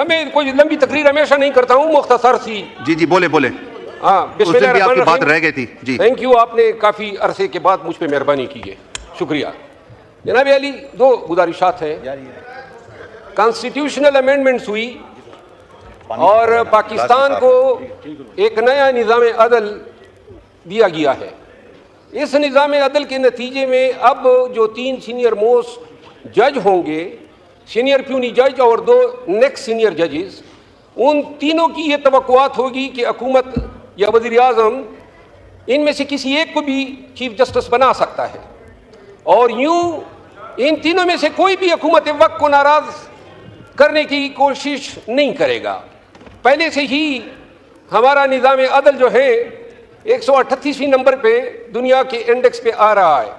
मैं कोई लंबी तकरीर हमेशा नहीं करता हूँ, मुख्तसर सी। जी जी बोले बोले। हाँ, उस दिन भी आपकी बात रह गई थी जी। थैंक यू, आपने काफ़ी अरसे के बाद मुझ पे मेहरबानी की है, शुक्रिया। जनाब अली, दो गुजारिशात हैं। कॉन्स्टिट्यूशनल अमेंडमेंट्स हुई और पाकिस्तान को एक नया निज़ाम अदल दिया गया है। इस निज़ाम अदल के नतीजे में अब जो 3 सीनियर मोस्ट जज होंगे, सीनियर प्यूनी जज और 2 नेक्स्ट सीनियर जजेस, उन तीनों की ये तवक्कुआत होगी कि हुकूमत या वज़ीर आज़म इनमें से किसी एक को भी चीफ जस्टिस बना सकता है। और यूँ इन तीनों में से कोई भी हुकूमत वक्त को नाराज़ करने की कोशिश नहीं करेगा। पहले से ही हमारा निज़ाम अदल जो है 138वें नंबर पे दुनिया के इंडेक्स पे आ रहा है।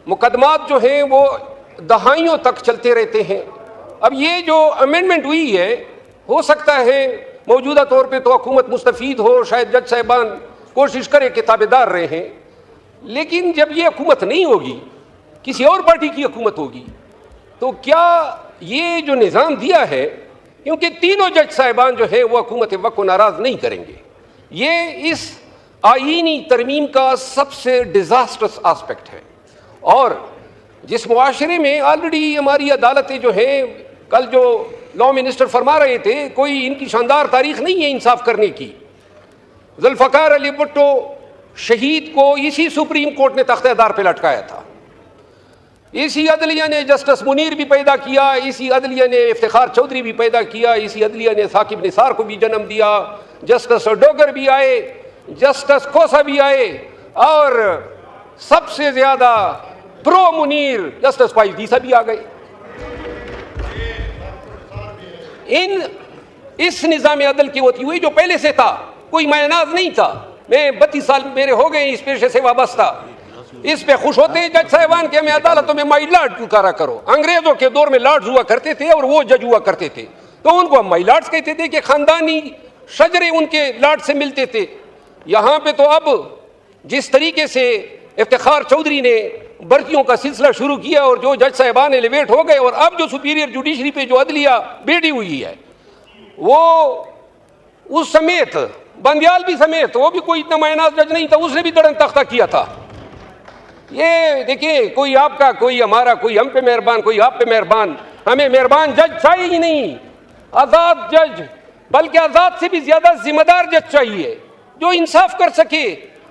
मुकदमात जो हैं वो दहाइयों तक चलते रहते हैं। अब ये जो अमेंडमेंट हुई है, हो सकता है मौजूदा तौर पे तो हुकूमत मुस्तफ़ीद हो, शायद जज साहिबान कोशिश करे कि ताबेदार रहें, लेकिन जब ये हुकूमत नहीं होगी, किसी और पार्टी की हुकूमत होगी, तो क्या ये जो निज़ाम दिया है, क्योंकि तीनों जज साहिबान जो है वो हुकूमत वक्त को नाराज़ नहीं करेंगे, ये इस आईनी तरमीम का सबसे डिज़ास्टर्स आस्पेक्ट है। और जिस मुआशरे में ऑलरेडी हमारी अदालतें जो हैं, कल जो लॉ मिनिस्टर फरमा रहे थे, कोई इनकी शानदार तारीख नहीं है इंसाफ करने की। जुल्फ़कार अली भुट्टो शहीद को इसी सुप्रीम कोर्ट ने तख्तेदार पे लटकाया था। इसी अदलिया ने जस्टिस मुनीर भी पैदा किया, इसी अदलिया ने इफ्तिखार चौधरी भी पैदा किया, इसी अदलिया ने साकिब निसार को भी जन्म दिया, जस्टिस डोगर भी आए, जस्टिस कोसा भी आए, और सबसे ज्यादा प्रो मुनीर जस्टिस फाइज दीसा भी आ गए। इस निज़ाम अदल की होती हुई जो पहले से था, कोई मायनाज नहीं था। मैं 32 साल मेरे हो गए इस पेशे से वाबस्ता। इस पे खुश होते हैं जज साहिबान के हमें अदालतों में माई लॉर्ड पुकारा करो। अंग्रेजों के दौर में लॉर्ड्स हुआ करते थे और वो जज हुआ करते थे, तो उनको हम माई लॉर्ड्स कहते थे कि खानदानी शजरे उनके लॉर्ड से मिलते थे। यहाँ पे तो अब जिस तरीके से इफ्तिखार चौधरी ने भर्तियों का सिलसिला शुरू किया और जो जज साहिबान एलिवेट हो गए, और अब जो सुपीरियर जुडिशरी पे जो अदलिया बैठी हुई है, वो उस समेत बंदियाल भी समेत, वो भी कोई इतना मायनाज जज नहीं था, उसने भी दड़न तख्ता किया था। ये देखिए, कोई आपका, कोई हमारा, कोई हम पे मेहरबान, कोई आप पे मेहरबान। हमें मेहरबान जज चाहिए ही नहीं, आज़ाद जज, बल्कि आज़ाद से भी ज़्यादा जिम्मेदार जज चाहिए जो इंसाफ कर सके।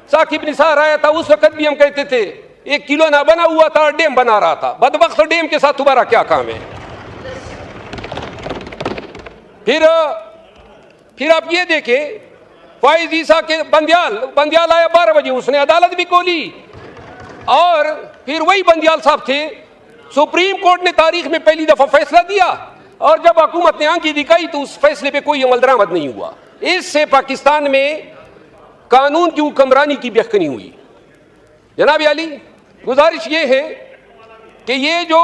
साकिब निसार आया था, उस वक्त भी हम कहते थे 1 किलो ना बना हुआ था और डैम बना रहा था। बदबख्त डेम के साथ तुम्हारा क्या काम है? फिर आप ये देखें, फाइज ईसा के बंदियाल आया 12 बजे, उसने अदालत भी खोली, और फिर वही बंदियाल साहब थे। सुप्रीम कोर्ट ने तारीख में पहली दफा फैसला दिया, और जब हुकूमत ने आंखें दिखाई तो उस फैसले पे कोई अमल दरामद नहीं हुआ। इससे पाकिस्तान में कानून की हुक्मरानी की बेखनी हुई। जनाब अली, गुजारिश ये है कि ये जो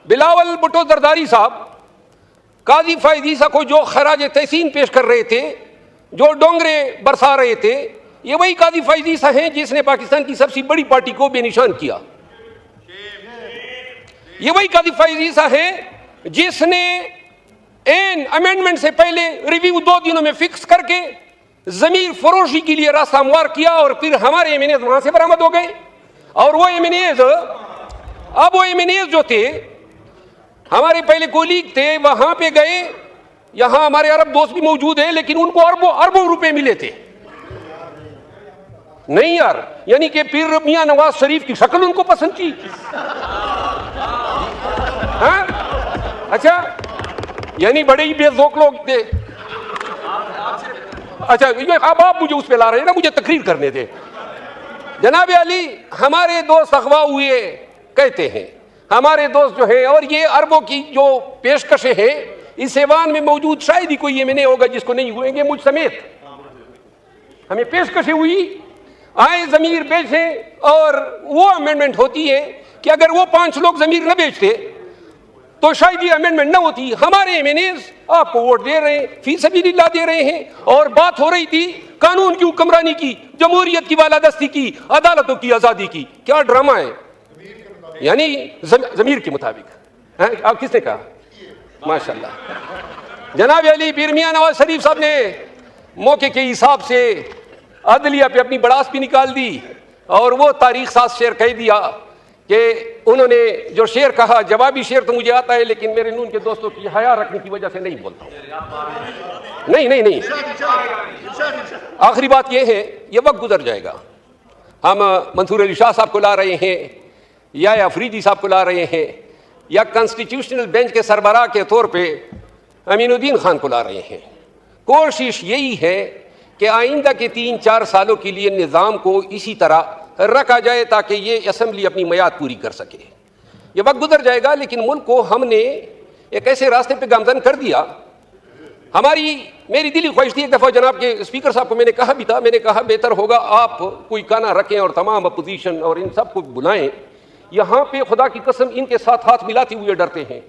बिलावल भुट्टो जरदारी साहब काजी फाइज ईसा को जो खराज तहसीन पेश कर रहे थे, जो डोंगरे बरसा रहे थे, ये वही काजी फाइज ईसा हैं जिसने पाकिस्तान की सबसे बड़ी पार्टी को बेनिशान किया। ये वही काजी फाइज ईसा है जिसने एन अमेंडमेंट से पहले रिव्यू 2 दिनों में फिक्स करके जमीर फरोशी के लिए रास्ता हमवार किया, और फिर हमारे एमएनएज वहां से बरामद हो गए। और वो एमएनएज, अब वो एमएनएज जो थे, हमारे पहले कोलीग थे, वहां पे गए। यहां हमारे अरब दोस्त भी मौजूद है, लेकिन उनको अरबों रुपए मिले थे। नहीं यार, यानी कि फिर मियां नवाज शरीफ की शक्ल उनको पसंद की। हाँ? अच्छा, यानी बड़े ही बेज़ौक लोग थे। अच्छा, अब आप मुझे उस पे ला रहे हैं ना, मुझे तकरीर करने दे। जनाब अली, हमारे दोस्त अगवा हुए कहते हैं, हमारे दोस्त जो है, और ये अरबों की जो पेशकशें हैं, इस ऐवान में मौजूद शायद ही कोई एमएनए होगा जिसको नहीं हुएंगे, मुझ समेत। हमें पेशकशें हुई, आए जमीर बेचे, और वो अमेंडमेंट होती है कि अगर वो 5 लोग जमीर न बेचते तो शायद ये अमेंडमेंट न होती। हमारे एमएनएज आपको वोट दे रहे हैं, फी सबिलिल्लाह दे रहे हैं, और बात हो रही थी कानून की हुक्मरानी की, जमहूरियत की बालादस्ती की, अदालतों की आज़ादी की। क्या ड्रामा है, यानी जमीर के मुताबिक। आप किसने कहा? माशाल्लाह। जनाब अली पीर मियां नवाज शरीफ साहब ने मौके के हिसाब से अदलिया पे अपनी बड़ास भी निकाल दी और वो तारीख साथ शेर कह दिया कि उन्होंने जो शेर कहा, जवाबी शेर तो मुझे आता है लेकिन मेरे नून के दोस्तों की हया रखने की वजह से नहीं बोलता हूं। नहीं, आखिरी बात यह है, ये वक्त गुजर जाएगा। हम मंसूर अली शाह साहब को ला रहे हैं या अफरीदी साहब को ला रहे हैं या कॉन्स्टिट्यूशनल बेंच के सरबराह के तौर पे अमीनुद्दीन खान को ला रहे हैं। कोशिश यही है कि आइंदा के 3-4 सालों के लिए निज़ाम को इसी तरह रखा जाए ताकि ये असम्बली अपनी मियाद पूरी कर सके। ये वक्त गुजर जाएगा लेकिन मुल्क को हमने एक ऐसे रास्ते पे गामजन कर दिया। मेरी दिली ख्वाहिश थी, एक दफ़ा जनाब के स्पीकर साहब को मैंने कहा भी था, मैंने कहा बेहतर होगा आप कोई काना रखें और तमाम अपोजिशन और इन सब को बुलाएं। यहाँ पे खुदा की कसम इनके साथ हाथ मिलाते हुए डरते हैं,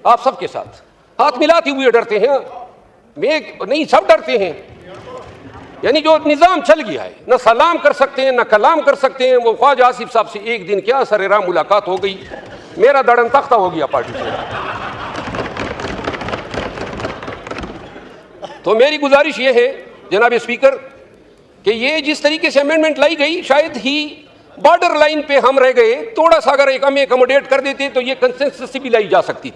आप सबके साथ हाथ मिलाते हुए डरते हैं। नहीं, सब डरते हैं। यानी जो निज़ाम चल गया है, न सलाम कर सकते हैं न कलाम कर सकते हैं। वो ख्वाजा आसिफ साहब से एक दिन क्या सरेराम मुलाकात हो गई, मेरा दड़न तख्ता हो गया पार्टी से। तो मेरी गुजारिश ये है जनाब स्पीकर कि ये जिस तरीके से अमेंडमेंट लाई गई, शायद ही बॉर्डर लाइन पे हम रह गए। थोड़ा सा अगर एक हमें अकोमोडेट कर देते तो ये कंसेंसस से भी लाई जा सकती थी।